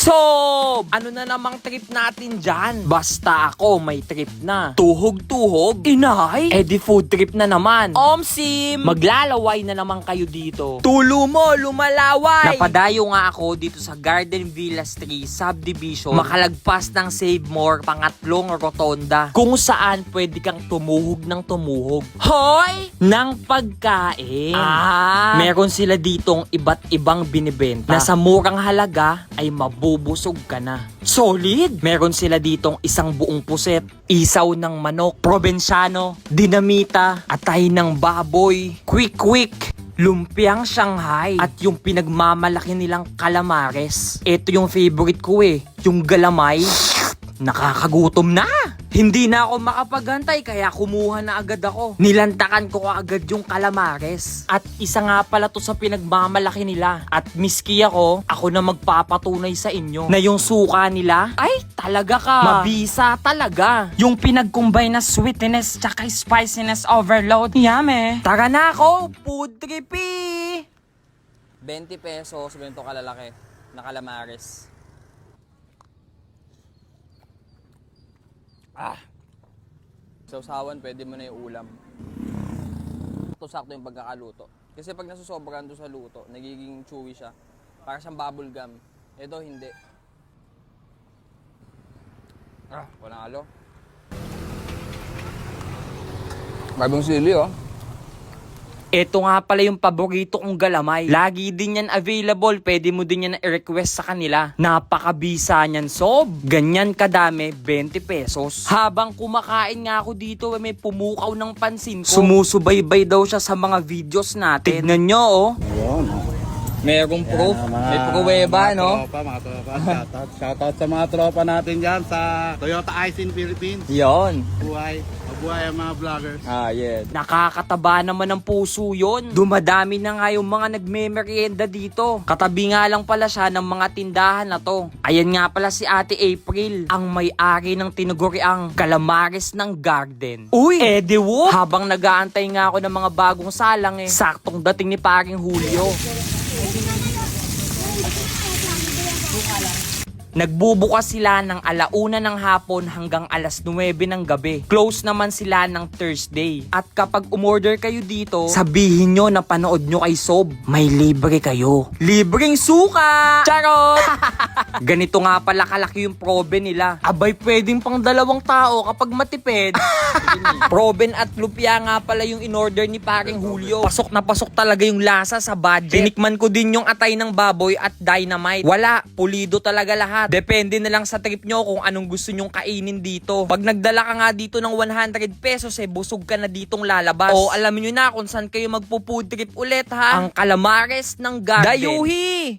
So, ano na namang trip natin dyan? Basta ako may trip na. Tuhog-tuhog? Inay? Di food trip na naman. Omsim! Maglalaway na naman kayo dito. Tulo mo, lumalaway! Napadayo nga ako dito sa Garden Villas 3 Subdivision. Makalagpas ng Save More, pangatlong rotonda. Kung saan pwede kang tumuhog ng tumuhog. Hoy! Nang pagkain. Meron sila ditong iba't ibang binibenta na sa murang halaga ay mabubusog ka na. Solid! Meron sila ditong isang buong puset, isaw ng manok, probensano, dinamita, atay ng baboy, quick, lumpiang Shanghai, at yung pinagmamalaki nilang calamares. Ito yung favorite ko yung galamay. Nakakagutom na! Hindi na ako makapaghantay kaya kumuha na agad ako. Nilantakan ko agad yung calamares. At isa nga pala to sa pinagmamalaki nila. At miski ako na magpapatunay sa inyo na yung suka nila, ay talaga ka. Mabisa talaga. Yung pinag-combine na sweetness tsaka spiciness overload. Yummy. Tara na ako, food trippy! 20 pesos, ganito kalalaki na calamares. Sausawan, pwede mo na yung ulam. Ito sakto yung pagkakaluto. Kasi pag nasusobrahan doon sa luto, nagiging chewy siya. Para siyang bubble gum. Ito hindi. Walang alo. Bagong sili Ito nga pala yung paborito kong galamay. Lagi din yan available. Pwede mo din yan i-request sa kanila. Napakabisa niyan, sob. Ganyan kadami, 20 pesos. Habang kumakain nga ako dito, may pumukaw ng pansin ko. Sumusubaybay daw siya sa mga videos natin. Tignan nyo, Ayun. Merong proof. May pruweba, no? Mga tropa. Shoutout sa mga tropa natin dyan sa Toyota Ice in Philippines. Yon. Mabuhay ang mga vloggers. Yeah. nakakataba naman ng puso yon. Dumadami na nga yung mga nagme-merienda dito. Katabi nga lang pala siya ng mga tindahan na to. Ayan nga pala si Ate April, ang may-ari ng tinuguriang calamares ng garden. Uy! Edi wo! Habang nag-aantay nga ako ng mga bagong salang saktong dating ni paring Julio. Nagbubukas sila ng 1:00 ng hapon hanggang 9:00 ng gabi. Close naman sila ng Thursday. At kapag umorder kayo dito, sabihin nyo na panood nyo kay Sob. May libre kayo. Libreng suka! Charot! Ganito nga pala kalaki yung proben nila. Abay, pwedeng pang 2 tao kapag matipid. Proben at lupia nga pala yung in-order ni paring Julio. Pasok na pasok talaga yung lasa sa budget. Tinikman ko din yung atay ng baboy at dynamite. Wala, pulido talaga lahat. Depende na lang sa trip nyo kung anong gusto nyong kainin dito. Pag nagdala ka nga dito ng 100 pesos, busog ka na ditong lalabas. O alam nyo na kung saan kayo magpo-food trip ulit, ha? Ang calamares ng garden. Dayuhi!